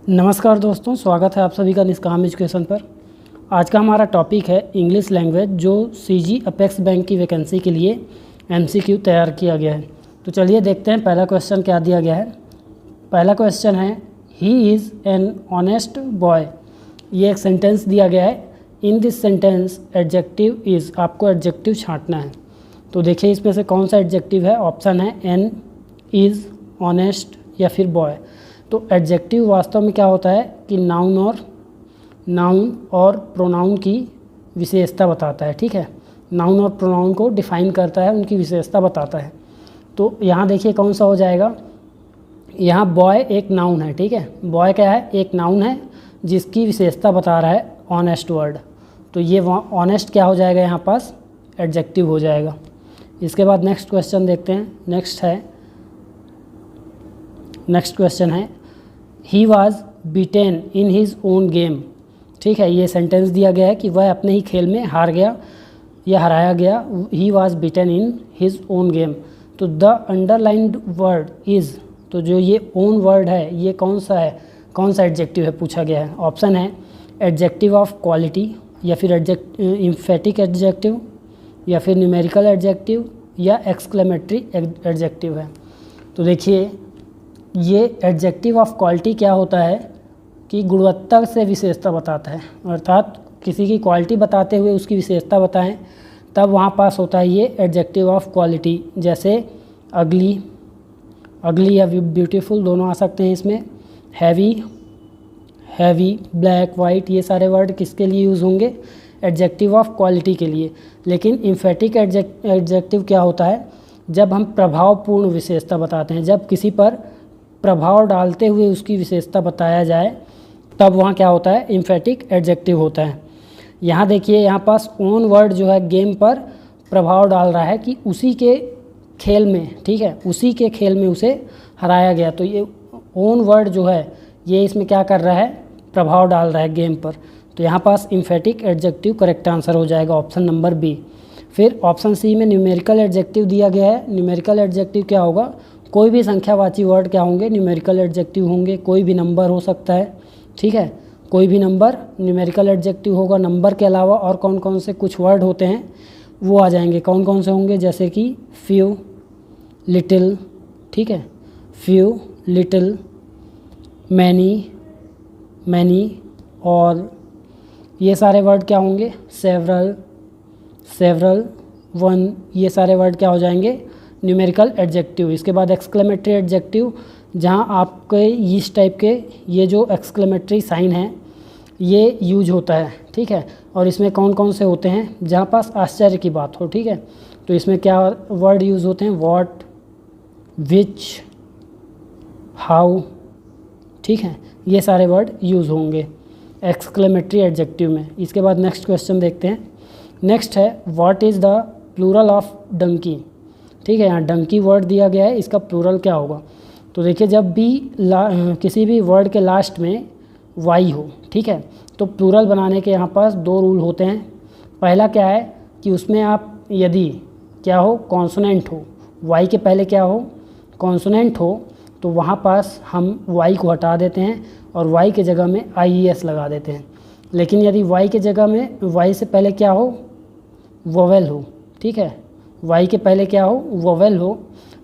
नमस्कार दोस्तों, स्वागत है आप सभी का निष्काम एजुकेशन पर। आज का हमारा टॉपिक है इंग्लिश लैंग्वेज, जो सीजी अपेक्स बैंक की वैकेंसी के लिए एमसीक्यू तैयार किया गया है। तो चलिए देखते हैं पहला क्वेश्चन क्या दिया गया है। पहला क्वेश्चन है, he is an honest boy. ये एक सेंटेंस दिया गया है। In this sentence adjective is, आपको एडजेक्टिव छांटना है। तो देखिए इसमें से कौन सा एडजेक्टिव है। ऑप्शन है एन, इज़, ऑनेस्ट या फिर बॉय। तो एडजेक्टिव वास्तव में क्या होता है कि नाउन और प्रोनाउन की विशेषता बताता है। ठीक है, नाउन और प्रोनाउन को डिफाइन करता है, उनकी विशेषता बताता है। तो यहाँ देखिए कौन सा हो जाएगा। यहाँ बॉय एक नाउन है। ठीक है, बॉय क्या है, एक नाउन है जिसकी विशेषता बता रहा है ऑनेस्ट वर्ड। तो ये ऑनेस्ट क्या हो जाएगा, यहाँ पास एडजेक्टिव हो जाएगा। इसके बाद नेक्स्ट क्वेश्चन देखते हैं। नेक्स्ट क्वेश्चन है, he was beaten in his own game. ठीक है, ये सेंटेंस दिया गया है कि वह अपने ही खेल में हार गया या हराया गया। He was beaten in his own game. तो द अंडरलाइंड वर्ड इज़, तो जो ये ओन वर्ड है ये कौन सा है, कौन सा एडजेक्टिव है पूछा गया है। ऑप्शन है एडजेक्टिव ऑफ क्वालिटी या फिर एम्फेटिक एडजेक्टिव या फिर न्यूमेरिकल एडजेक्टिव या एक्सक्लेमेटरी एडजेक्टिव है। तो देखिए ये एडजेक्टिव ऑफ क्वालिटी क्या होता है कि गुणवत्ता से विशेषता बताता है, अर्थात किसी की क्वालिटी बताते हुए उसकी विशेषता बताएं, तब वहाँ पास होता है ये एडजेक्टिव ऑफ क्वालिटी। जैसे अगली या ब्यूटीफुल दोनों आ सकते हैं इसमें। हैवी, ब्लैक, वाइट, ये सारे वर्ड किसके लिए यूज़ होंगे, एडजेक्टिव ऑफ क्वालिटी के लिए। लेकिन एम्फेटिक एडजेक्टिव क्या होता है, जब हम प्रभावपूर्ण विशेषता बताते हैं, जब किसी पर प्रभाव डालते हुए उसकी विशेषता बताया जाए, तब वहाँ क्या होता है, एम्फेटिक एडजेक्टिव होता है। यहाँ देखिए यहाँ पास ओन वर्ड जो है गेम पर प्रभाव डाल रहा है कि उसी के खेल में, ठीक है, उसी के खेल में उसे हराया गया। तो ये ओन वर्ड जो है ये इसमें क्या कर रहा है, प्रभाव डाल रहा है गेम पर। तो यहाँ पास एम्फेटिक एडजेक्टिव करेक्ट आंसर हो जाएगा, ऑप्शन नंबर बी। फिर ऑप्शन सी में न्यूमेरिकल एडजेक्टिव दिया गया है। न्यूमेरिकल एडजेक्टिव क्या होगा, कोई भी संख्यावाची वर्ड क्या होंगे, न्यूमेरिकल एडजेक्टिव होंगे। कोई भी नंबर हो सकता है, ठीक है, कोई भी नंबर न्यूमेरिकल एडजेक्टिव होगा। नंबर के अलावा और कौन कौन से कुछ वर्ड होते हैं वो आ जाएंगे। कौन कौन से होंगे, जैसे कि फ्यू, लिटिल, ठीक है, फ्यू, लिटिल, मैनी, और ये सारे वर्ड क्या होंगे, सेवरल, वन, ये सारे वर्ड क्या हो जाएंगे, न्यूमेरिकल एडजेक्टिव। इसके बाद एक्सक्लेमेटरी एडजेक्टिव, जहाँ आपके इस टाइप के ये जो एक्सक्लेमेटरी साइन है ये यूज होता है। ठीक है, और इसमें कौन कौन से होते हैं, जहाँ पास आश्चर्य की बात हो। ठीक है, तो इसमें क्या वर्ड यूज़ होते हैं, व्हाट, विच, हाउ, ठीक है, ये सारे वर्ड यूज़ होंगे एक्सक्लेमेटरी एडजेक्टिव में। इसके बाद नेक्स्ट क्वेश्चन देखते हैं। नेक्स्ट है, what is the plural of donkey. ठीक है, यहाँ डंकी वर्ड दिया गया है, इसका प्लूरल क्या होगा। तो देखिए जब भी किसी भी वर्ड के लास्ट में वाई हो, ठीक है, तो प्लूरल बनाने के यहाँ पास दो रूल होते हैं। पहला क्या है कि उसमें आप यदि क्या हो, कॉन्सोनेंट हो, वाई के पहले क्या हो, कॉन्सोनेंट हो, तो वहाँ पास हम वाई को हटा देते हैं और वाई के जगह में IES लगा देते हैं। लेकिन यदि वाई के जगह में वाई से पहले क्या हो, वोवेल हो, ठीक है, वाई के पहले क्या हो, वोवेल हो,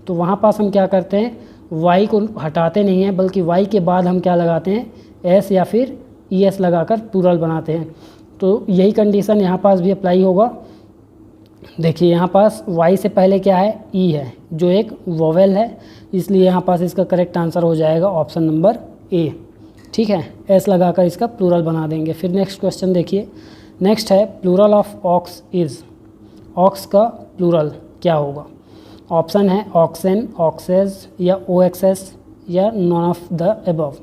तो वहाँ पास हम क्या करते हैं, वाई को हटाते नहीं हैं, बल्कि वाई के बाद हम क्या लगाते हैं, एस या फिर ES लगाकर प्लूरल बनाते हैं। तो यही कंडीशन यहाँ पास भी अप्लाई होगा। देखिए यहाँ पास वाई से पहले क्या है, ई है, जो एक वोवेल है, इसलिए यहाँ पास इसका करेक्ट आंसर हो जाएगा ऑप्शन नंबर ए। ठीक है, एस लगाकर इसका प्लूरल बना देंगे। फिर नेक्स्ट क्वेश्चन देखिए। नेक्स्ट है, plural of ox is. Ox का प्लूरल क्या होगा। ऑप्शन है ऑक्सेन, ऑक्सेज या OXS या नॉन ऑफ द अबव।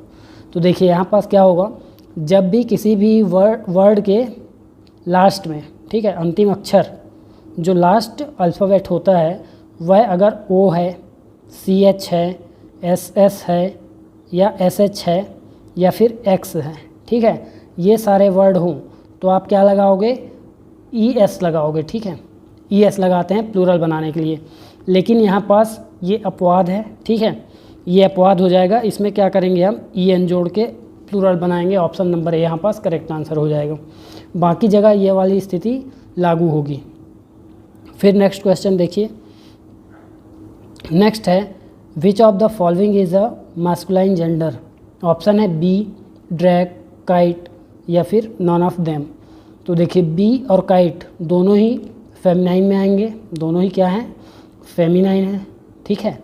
तो देखिए यहाँ पास क्या होगा, जब भी किसी भी वर्ड के लास्ट में, ठीक है, अंतिम अक्षर जो लास्ट अल्फ़ाबेट होता है वह अगर O है, CH है, SS है या SH है या फिर X है, ठीक है, ये सारे वर्ड हों तो आप क्या लगाओगे, ES लगाओगे। ठीक है, ES लगाते हैं प्लूरल बनाने के लिए। लेकिन यहाँ पास ये अपवाद है, ठीक है, ये अपवाद हो जाएगा। इसमें क्या करेंगे हम, EN जोड़ के प्लूरल बनाएंगे, ऑप्शन नंबर ए यहाँ पास करेक्ट आंसर हो जाएगा। बाकी जगह ये वाली स्थिति लागू होगी। फिर नेक्स्ट क्वेश्चन देखिए, नेक्स्ट है which of the following is a masculine gender. Option है बी ड्रैग, काइट या फिर नॉन ऑफ देम। तो देखिए बी और काइट दोनों ही फेमिनाइन में आएंगे, दोनों ही क्या हैं, फेमिनाइन है, ठीक है।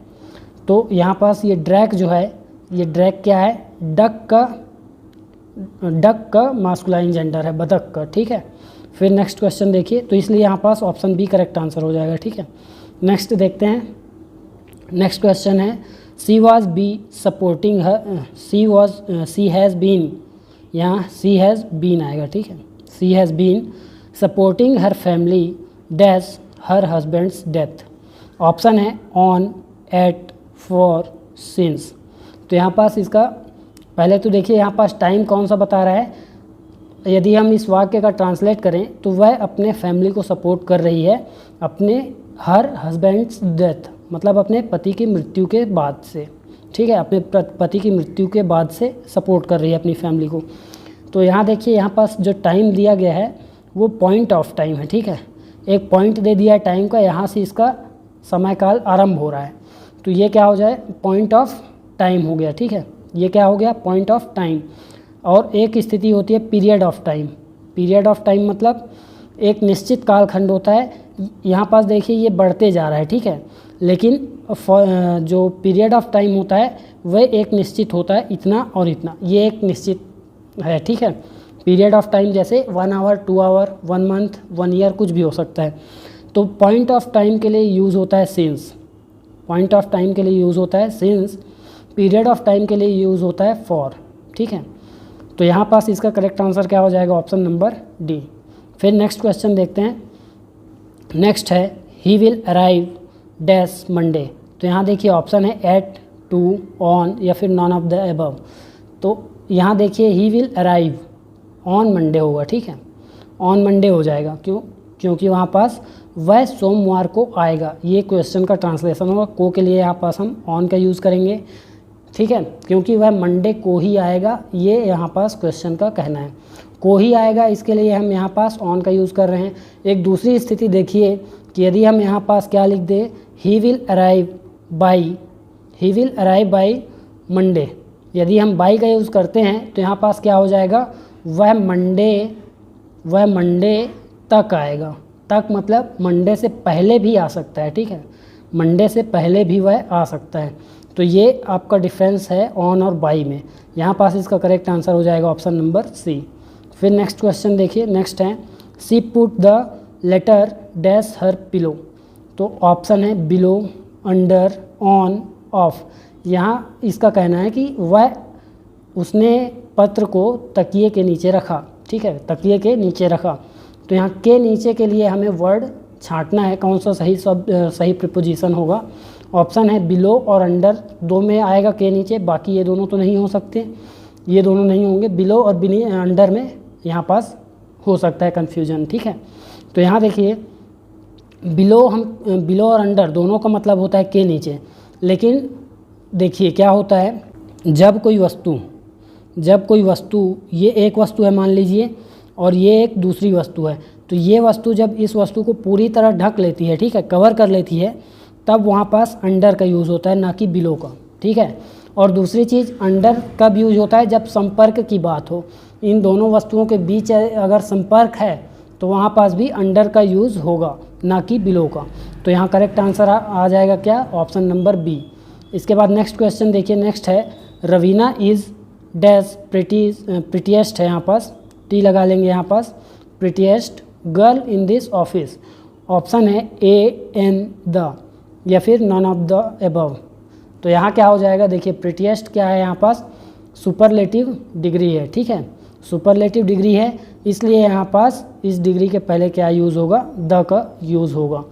तो यहाँ पास ये ड्रैग जो है, ये ड्रैग क्या है, डक का मास्कुलाइन जेंडर है, बतख का, ठीक है। फिर नेक्स्ट क्वेश्चन देखिए, तो इसलिए यहाँ पास ऑप्शन बी करेक्ट आंसर हो जाएगा, ठीक है। नेक्स्ट देखते हैं, नेक्स्ट क्वेश्चन है she was be supporting her, she has been, यहाँ सी हैज़ बीन आएगा, ठीक है। She has been supporting her family dash her husband's death. Option है ऑन, एट, फॉर, सिंस। तो यहाँ पास इसका पहले तो देखिए यहाँ पास टाइम कौन सा बता रहा है। यदि हम इस वाक्य का ट्रांसलेट करें तो वह अपने फैमिली को सपोर्ट कर रही है अपने हर हस्बैंड्स डेथ, मतलब अपने पति की मृत्यु के बाद से, ठीक है। अपने पति की मृत्यु के बाद से सपोर्ट कर रही है अपनी फैमिली को। तो यहाँ देखिए यहाँ पास जो टाइम दिया गया है वो पॉइंट ऑफ टाइम है, ठीक है। एक पॉइंट दे दिया है टाइम का, यहाँ से इसका समय काल आरंभ हो रहा है। तो ये क्या हो जाए, पॉइंट ऑफ टाइम हो गया, ठीक है। ये क्या हो गया, पॉइंट ऑफ टाइम। और एक स्थिति होती है period of time. Period of time मतलब एक निश्चित कालखंड होता है। यहाँ पास देखिए ये बढ़ते जा रहा है, ठीक है, लेकिन जो पीरियड ऑफ टाइम होता है वह एक निश्चित होता है, इतना और इतना, ये एक निश्चित है, ठीक है। पीरियड ऑफ टाइम जैसे 1 आवर, 2 आवर, 1 मंथ, 1 ईयर, कुछ भी हो सकता है। तो पॉइंट ऑफ टाइम के लिए यूज़ होता है सिंस, पॉइंट ऑफ टाइम के लिए यूज़ होता है सिंस, पीरियड ऑफ टाइम के लिए यूज़ होता है फॉर, ठीक है। तो यहाँ पास इसका करेक्ट आंसर क्या हो जाएगा, ऑप्शन नंबर डी। फिर नेक्स्ट क्वेश्चन देखते हैं, नेक्स्ट है he will arrive dash Monday. तो यहाँ देखिए ऑप्शन है एट, टू, ऑन या फिर नॉन ऑफ द अबव। तो यहाँ देखिए he will arrive on Monday होगा, ठीक है, ऑन मंडे हो जाएगा। क्यों, क्योंकि वहाँ पास वह सोमवार को आएगा, ये क्वेश्चन का ट्रांसलेशन होगा। को के लिए यहाँ पास हम ऑन का यूज़ करेंगे, ठीक है, क्योंकि वह मंडे को ही आएगा, ये यहाँ पास क्वेश्चन का कहना है। को ही आएगा, इसके लिए हम यहाँ पास ऑन का यूज़ कर रहे हैं। एक दूसरी स्थिति देखिए कि यदि हम यहाँ पास क्या लिख दें, he will arrive by Monday. यदि हम बाई का यूज़ करते हैं तो यहाँ पास क्या हो जाएगा, वह मंडे तक आएगा। तक मतलब मंडे से पहले भी आ सकता है, ठीक है, मंडे से पहले भी वह आ सकता है। तो ये आपका डिफरेंस है ऑन और बाई में। यहाँ पास इसका करेक्ट आंसर हो जाएगा ऑप्शन नंबर सी। फिर नेक्स्ट क्वेश्चन देखिए, नेक्स्ट है she put the letter dash her pillow. तो ऑप्शन है बिलो, अंडर, ऑन, ऑफ। यहाँ इसका कहना है कि उसने पत्र को तकिए के नीचे रखा, ठीक है, तकिए के नीचे रखा। तो यहाँ के नीचे के लिए हमें वर्ड छांटना है, कौन सा सही प्रीपोजिशन होगा। ऑप्शन है बिलो और अंडर, दो में आएगा के नीचे, बाकी ये दोनों तो नहीं हो सकते, ये दोनों नहीं होंगे। बिलो और अंडर में यहाँ पास हो सकता है कन्फ्यूजन, ठीक है। तो यहाँ देखिए बिलो और अंडर दोनों का मतलब होता है के नीचे, लेकिन देखिए क्या होता है, जब कोई वस्तु ये एक वस्तु है मान लीजिए और ये एक दूसरी वस्तु है, तो ये वस्तु जब इस वस्तु को पूरी तरह ढक लेती है, ठीक है, कवर कर लेती है, तब वहाँ पास अंडर का यूज़ होता है, ना कि बिलो का, ठीक है। और दूसरी चीज़ अंडर कब यूज होता है, जब संपर्क की बात हो, इन दोनों वस्तुओं के बीच अगर संपर्क है तो वहाँ पास भी अंडर का यूज़ होगा, ना कि बिलो का। तो यहाँ करेक्ट आंसर आ जाएगा क्या, ऑप्शन नंबर बी। इसके बाद नेक्स्ट क्वेश्चन देखिए, नेक्स्ट है रवीना इज़ डैश प्रिटीएस्ट है, यहाँ पास टी लगा लेंगे, यहाँ पास prettiest girl in this office. Option है ए, एन, द या फिर नॉन ऑफ द अबव। तो यहाँ क्या हो जाएगा, देखिए प्रिटीएस्ट क्या है, यहाँ पास सुपरलेटिव डिग्री है, ठीक है, सुपरलेटिव डिग्री है, इसलिए यहाँ पास इस डिग्री के पहले क्या यूज़ होगा, द का यूज़ होगा।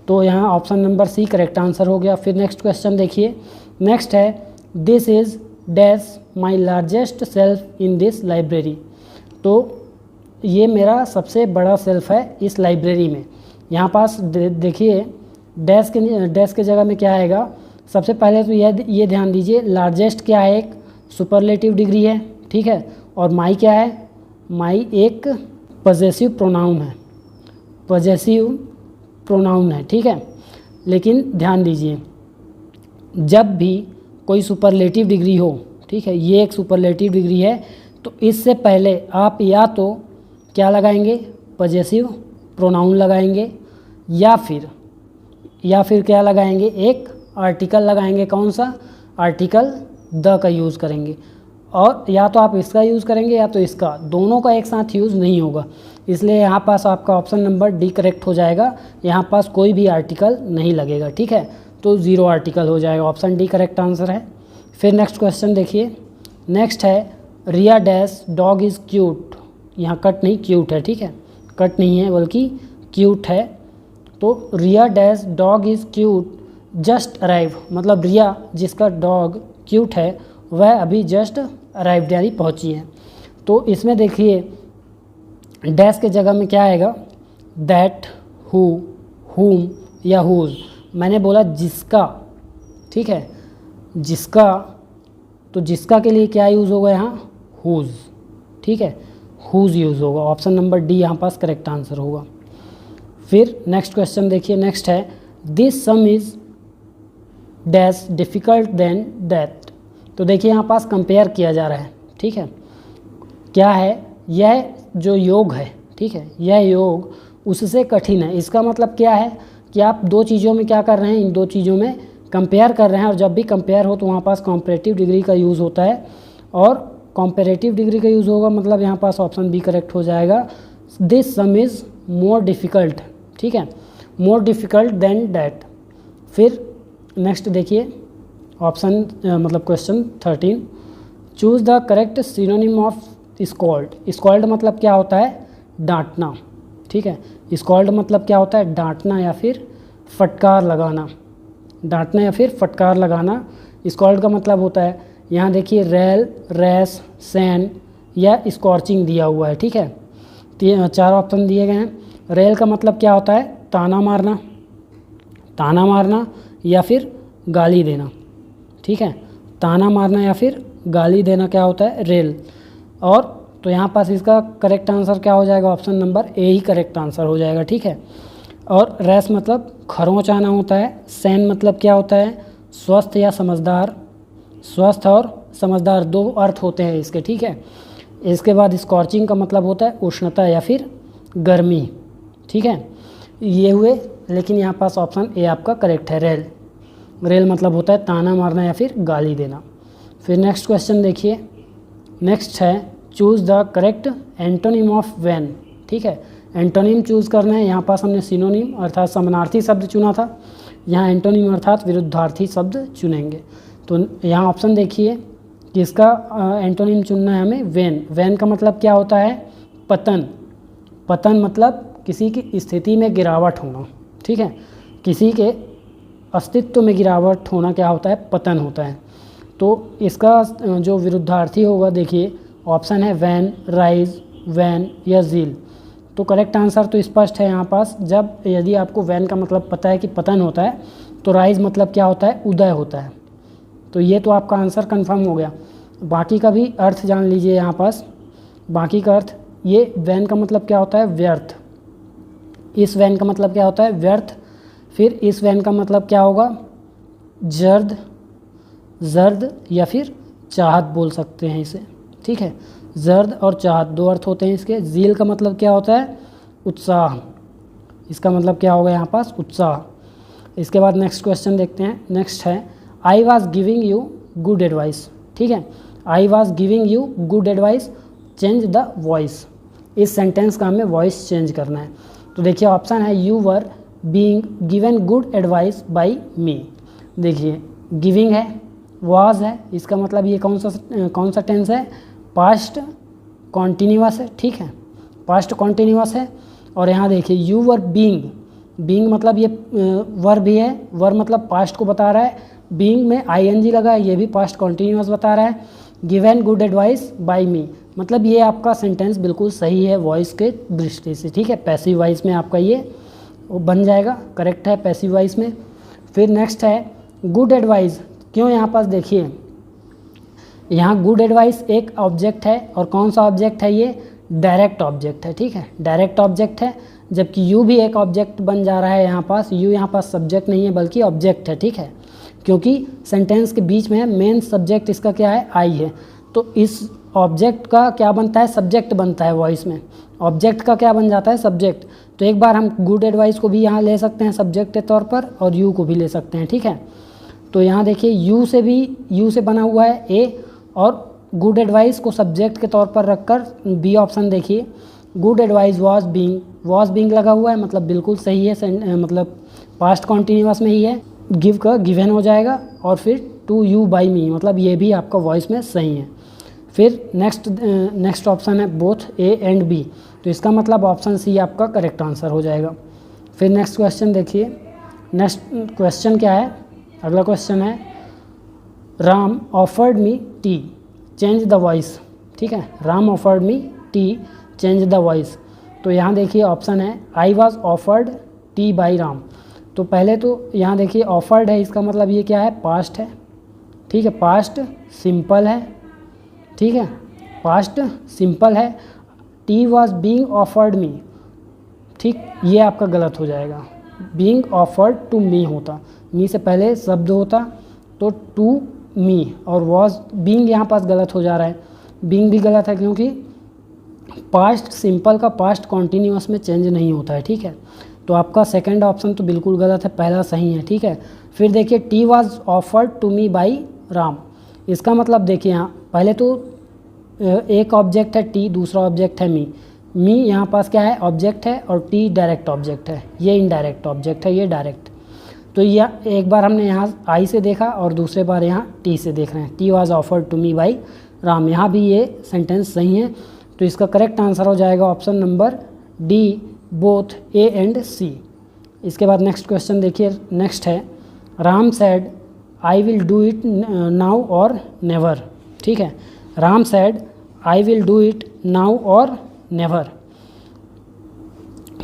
तो यहाँ option number C correct answer हो गया। फिर नेक्स्ट क्वेश्चन देखिए, नेक्स्ट है this is dash my largest shelf in this library. तो ये मेरा सबसे बड़ा सेल्फ है इस लाइब्रेरी में। यहाँ पास देखिए डैश के जगह में क्या आएगा, सबसे पहले तो ये ध्यान दीजिए लार्जेस्ट क्या है, एक सुपरलेटिव डिग्री है, ठीक है। और माई क्या है, माई एक पजेसिव प्रोनाउन है, पजेसिव प्रोनाउन है, ठीक है। लेकिन ध्यान दीजिए, जब भी कोई सुपरलेटिव डिग्री हो, ठीक है, ये एक सुपरलेटिव डिग्री है, तो इससे पहले आप या तो क्या लगाएंगे, पजेसिव प्रोनाउन लगाएंगे, या फिर क्या लगाएंगे, एक आर्टिकल लगाएंगे। कौन सा आर्टिकल, द का यूज़ करेंगे। और या तो आप इसका यूज़ करेंगे या तो इसका, दोनों का एक साथ यूज़ नहीं होगा। इसलिए यहाँ पास आपका ऑप्शन नंबर डी करेक्ट हो जाएगा। यहाँ पास कोई भी आर्टिकल नहीं लगेगा, ठीक है, तो 0 आर्टिकल हो जाएगा। ऑप्शन डी करेक्ट आंसर है। फिर नेक्स्ट क्वेश्चन देखिए, नेक्स्ट है रिया डैश डॉग इज़ क्यूट। यहाँ कट नहीं, क्यूट है, ठीक है, कट नहीं है बल्कि क्यूट है। तो Riya dash dog is cute just arrive, मतलब रिया जिसका डॉग क्यूट है वह अभी जस्ट अराइव्ड यानी पहुंची है। तो इसमें देखिए डैश के जगह में क्या आएगा, दैट, हु, हुम या हुज। मैंने बोला जिसका, ठीक है, जिसका, तो जिसका के लिए क्या यूज़ होगा यहाँ, हुज, ठीक है, हुज यूज़ होगा। ऑप्शन नंबर डी यहाँ पास करेक्ट आंसर होगा। फिर नेक्स्ट क्वेश्चन देखिए, नेक्स्ट है this sum is dash difficult than that. तो देखिए यहाँ पास कंपेयर किया जा रहा है, ठीक है, क्या है, यह जो योग है, ठीक है, यह योग उससे कठिन है। इसका मतलब क्या है कि आप दो चीज़ों में क्या कर रहे हैं, इन दो चीज़ों में कंपेयर कर रहे हैं। और जब भी कंपेयर हो तो वहाँ पास कॉम्परेटिव डिग्री का यूज़ होता है, और कॉम्परेटिव डिग्री का यूज़ होगा, मतलब यहाँ पास ऑप्शन बी करेक्ट हो जाएगा। This sum is more difficult, ठीक है, मोर डिफ़िकल्ट देन डैट। फिर नेक्स्ट देखिए ऑप्शन मतलब question 13, choose the correct synonym of scold. Scold मतलब क्या होता है, डांटना, ठीक है, स्कॉल्ड मतलब क्या होता है, डांटना या फिर फटकार लगाना, डांटना या फिर फटकार लगाना स्कॉल्ड का मतलब होता है। यहाँ देखिए रेल, रैश, सैन या स्कॉर्चिंग दिया हुआ है, ठीक है, 4 ऑप्शन दिए गए हैं। रेल का मतलब क्या होता है, ताना मारना, ताना मारना या फिर गाली देना, ठीक है, ताना मारना या फिर गाली देना क्या होता है, रेल। और तो यहाँ पास इसका करेक्ट आंसर क्या हो जाएगा, option number A he correct answer हो जाएगा, ठीक है। और रैश मतलब खरोंच आना होता है। सैन मतलब क्या होता है, स्वस्थ या समझदार, स्वस्थ और समझदार 2 अर्थ होते हैं इसके, ठीक है। इसके बाद स्कॉर्चिंग का मतलब होता है उष्णता या फिर गर्मी, ठीक है, ये हुए। लेकिन यहाँ पास ऑप्शन ए आपका करेक्ट है, रेल। रेल मतलब होता है ताना मारना या फिर गाली देना। फिर नेक्स्ट क्वेश्चन देखिए, नेक्स्ट है choose the correct antonym of vain, ठीक है, एंटोनिम चूज़ करना है। यहाँ पास हमने सिनोनिम अर्थात समानार्थी शब्द चुना था, यहाँ एंटोनिम अर्थात विरुद्धार्थी शब्द चुनेंगे। तो यहाँ ऑप्शन देखिए कि इसका एंटोनिम चुनना है हमें, वैन। वैन का मतलब क्या होता है, पतन, पतन मतलब किसी की स्थिति में गिरावट होना, ठीक है, किसी के अस्तित्व में गिरावट होना क्या होता है, पतन होता है। तो इसका जो विरुद्धार्थी होगा देखिए ऑप्शन है वैन, राइज, वैन या झील। तो करेक्ट आंसर तो स्पष्ट है यहाँ पास। जब यदि आपको वैन का मतलब पता है कि पतन होता है, तो राइज मतलब क्या होता है, उदय होता है। तो ये तो आपका आंसर कंफर्म हो गया। बाकी का भी अर्थ जान लीजिए यहाँ पास। बाकी का अर्थ, ये वैन का मतलब क्या होता है, व्यर्थ। इस वैन का मतलब क्या होता है, व्यर्थ। फिर इस वैन का मतलब क्या होगा, जर्द, जर्द या फिर चाहत बोल सकते हैं इसे, ठीक है, जर्द और चाहत 2 अर्थ होते हैं इसके। झील का मतलब क्या होता है, उत्साह। इसका मतलब क्या होगा यहाँ पास, उत्साह। इसके बाद नेक्स्ट क्वेश्चन देखते हैं। नेक्स्ट है I was giving you good advice, ठीक है, I was giving you good advice, change the voice. इस सेंटेंस का हमें वॉइस चेंज करना है। तो देखिए ऑप्शन है you were being given good advice by me. देखिए गिविंग है, वाज है, इसका मतलब ये कौन सा टेंस है, पास्ट कॉन्टिन्यूअस है, ठीक है, पास्ट कॉन्टिन्यूअस है। और यहाँ देखिए यू वर बीइंग, बीइंग मतलब ये वर भी है, वर मतलब पास्ट को बता रहा है, बीइंग में आईएनजी लगा है, ये भी पास्ट कॉन्टिन्यूअस बता रहा है। गिवन गुड एडवाइस बाय मी मतलब ये आपका सेंटेंस बिल्कुल सही है वॉइस के दृष्टि से, ठीक है, पैसिव वॉइस में आपका ये बन जाएगा, करेक्ट है पैसिव वॉइस में। फिर नेक्स्ट है गुड एडवाइस। क्यों यहाँ पास देखिए यहाँ गुड एडवाइस एक ऑब्जेक्ट है, और कौन सा ऑब्जेक्ट है ये, डायरेक्ट ऑब्जेक्ट है, ठीक है, डायरेक्ट ऑब्जेक्ट है। जबकि यू भी एक ऑब्जेक्ट बन जा रहा है यहाँ पास, यू यहाँ पास सब्जेक्ट नहीं है बल्कि ऑब्जेक्ट है, ठीक है, क्योंकि सेंटेंस के बीच में है, मेन सब्जेक्ट इसका क्या है, आई है। तो इस ऑब्जेक्ट का क्या बनता है, सब्जेक्ट बनता है वॉइस में, ऑब्जेक्ट का क्या बन जाता है, सब्जेक्ट। तो एक बार हम गुड एडवाइस को भी यहाँ ले सकते हैं सब्जेक्ट के तौर पर, और यू को भी ले सकते हैं, ठीक है। तो यहाँ देखिए यू से बना हुआ है ए, और गुड एडवाइस को सब्जेक्ट के तौर पर रखकर बी ऑप्शन देखिए, गुड एडवाइस वॉज बीइंग लगा हुआ है, मतलब बिल्कुल सही है, मतलब पास्ट कॉन्टीन्यूअस में ही है। गिव का गिवन हो जाएगा, और फिर टू यू बाई मी, मतलब ये भी आपका वॉइस में सही है। फिर नेक्स्ट ऑप्शन है बोथ ए एंड बी, तो इसका मतलब ऑप्शन सी आपका करेक्ट आंसर हो जाएगा। फिर नेक्स्ट क्वेश्चन देखिए, नेक्स्ट क्वेश्चन क्या है, अगला क्वेश्चन है Ram offered me T change the voice, ठीक है, Ram offered me T change the voice. तो यहाँ देखिए ऑप्शन है I was offered T by Ram. तो पहले तो यहाँ देखिए ऑफर्ड है, इसका मतलब ये क्या है, पास्ट है, ठीक है, पास्ट सिंपल है, ठीक है, पास्ट सिंपल है। T was being offered me, ठीक, ये आपका गलत हो जाएगा, बीइंग ऑफर्ड टू मी होता, मी से पहले शब्द होता तो टू मी, और वॉज बीइंग यहाँ पास गलत हो जा रहा है, बीइंग भी गलत है क्योंकि पास्ट सिंपल का पास्ट कॉन्टीन्यूअस में चेंज नहीं होता है, ठीक है। तो आपका सेकंड ऑप्शन तो बिल्कुल गलत है, पहला सही है, ठीक है। फिर देखिए tea was offered to me by Ram, इसका मतलब देखिए यहाँ पहले तो एक ऑब्जेक्ट है टी, दूसरा ऑब्जेक्ट है मी यहाँ पास क्या है, ऑब्जेक्ट है, और टी डायरेक्ट ऑब्जेक्ट है, ये इनडायरेक्ट ऑब्जेक्ट है, ये डायरेक्ट। तो यह एक बार हमने यहाँ आई से देखा और दूसरे बार यहाँ टी से देख रहे हैं, tea was offered to me by Ram, यहाँ भी ये सेंटेंस सही है। तो इसका करेक्ट आंसर हो जाएगा option number D, both A and C. इसके बाद नेक्स्ट क्वेश्चन देखिए, नेक्स्ट है Ram said I will do it now or never, ठीक है, Ram said I will do it now or never.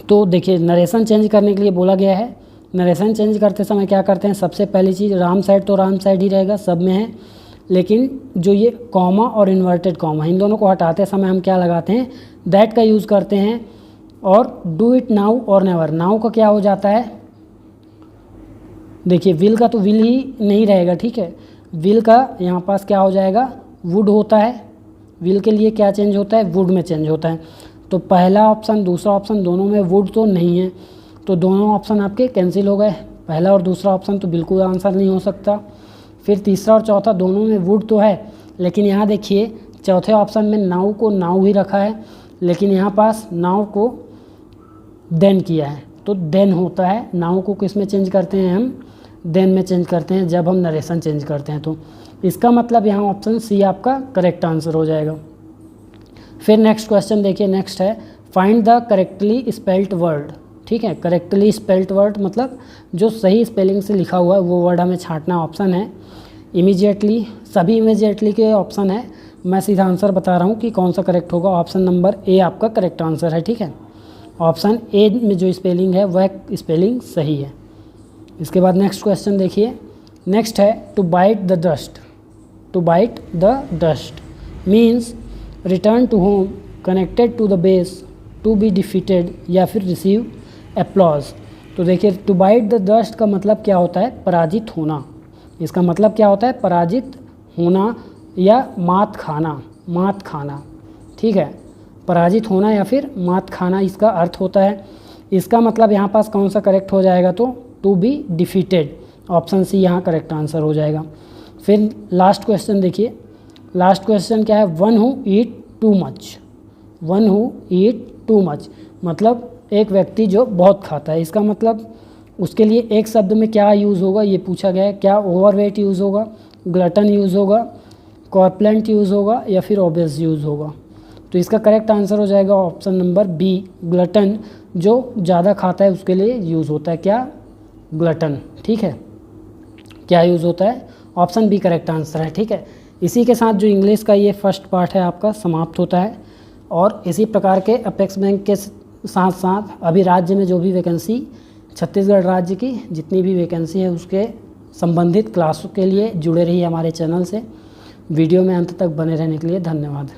तो देखिए नरेशन चेंज करने के लिए बोला गया है, नरेशन चेंज करते समय क्या करते हैं, सबसे पहली चीज़ राम साइड तो राम साइड ही रहेगा, सब में है, लेकिन जो ये कॉमा और इन्वर्टेड कॉमा इन दोनों को हटाते समय हम क्या लगाते हैं, दैट का यूज़ करते हैं। और do it now or never, now का क्या हो जाता है, देखिए विल का तो विल ही नहीं रहेगा, ठीक है, विल का यहाँ पास क्या हो जाएगा, वुड होता है, विल के लिए क्या चेंज होता है, वुड में चेंज होता है। तो पहला ऑप्शन दूसरा ऑप्शन दोनों में वुड तो नहीं है, तो दोनों ऑप्शन आपके कैंसिल हो गए, पहला और दूसरा ऑप्शन तो बिल्कुल आंसर नहीं हो सकता। फिर तीसरा और चौथा दोनों में वुड तो है, लेकिन यहाँ देखिए चौथे ऑप्शन में नाउ को नाउ ही रखा है, लेकिन यहाँ पास नाउ को देन किया है, तो देन होता है, नाउ को किस में चेंज करते हैं हम, देन में चेंज करते हैं जब हम नरेशन चेंज करते हैं। तो इसका मतलब यहाँ ऑप्शन सी आपका करेक्ट आंसर हो जाएगा। फिर नेक्स्ट क्वेश्चन देखिए, नेक्स्ट है find the correctly spelled word, ठीक है, करेक्टली स्पेल्ड वर्ड मतलब जो सही स्पेलिंग से लिखा हुआ है वो वर्ड हमें छांटना ऑप्शन है। इमीडिएटली, सभी इमीडिएटली के ऑप्शन है, मैं सीधा आंसर बता रहा हूँ कि कौन सा करेक्ट होगा, ऑप्शन नंबर ए आपका करेक्ट आंसर है, ठीक है, ऑप्शन ए में जो स्पेलिंग है वह स्पेलिंग सही है। इसके बाद नेक्स्ट क्वेश्चन देखिए, नेक्स्ट है to bite the dust, to bite the dust means return to home, connected to the base, to be defeated या फिर रिसीव एप्लॉज। तो देखिए टू बाइट द डस्ट का मतलब क्या होता है, पराजित होना, इसका मतलब क्या होता है, पराजित होना या मात खाना, ठीक है, पराजित होना या फिर मात खाना इसका अर्थ होता है। इसका मतलब यहाँ पास कौन सा करेक्ट हो जाएगा, तो to be defeated, option C यहाँ करेक्ट आंसर हो जाएगा। फिर लास्ट क्वेश्चन देखिए, लास्ट क्वेश्चन क्या है, one who eat too much, one who eat too much मतलब एक व्यक्ति जो बहुत खाता है, इसका मतलब उसके लिए एक शब्द में क्या यूज़ होगा ये पूछा गया है, क्या ओवरवेट यूज़ होगा, ग्लटन यूज़ होगा, कॉर्पुलेंट यूज़ होगा या फिर ओबेस यूज़ होगा। तो इसका करेक्ट आंसर हो जाएगा ऑप्शन नंबर बी, ग्लटन, जो ज़्यादा खाता है उसके लिए यूज़ होता है क्या, ग्लटन, ठीक है, क्या यूज़ होता है, ऑप्शन बी करेक्ट आंसर है, ठीक है। इसी के साथ जो इंग्लिश का ये फर्स्ट पार्ट है आपका समाप्त होता है, और इसी प्रकार के अपेक्स बैंक के साथ साथ अभी राज्य में जो भी वैकेंसी, छत्तीसगढ़ राज्य की जितनी भी वैकेंसी है उसके संबंधित क्लासों के लिए जुड़े रहिए हमारे चैनल से। वीडियो में अंत तक बने रहने के लिए धन्यवाद।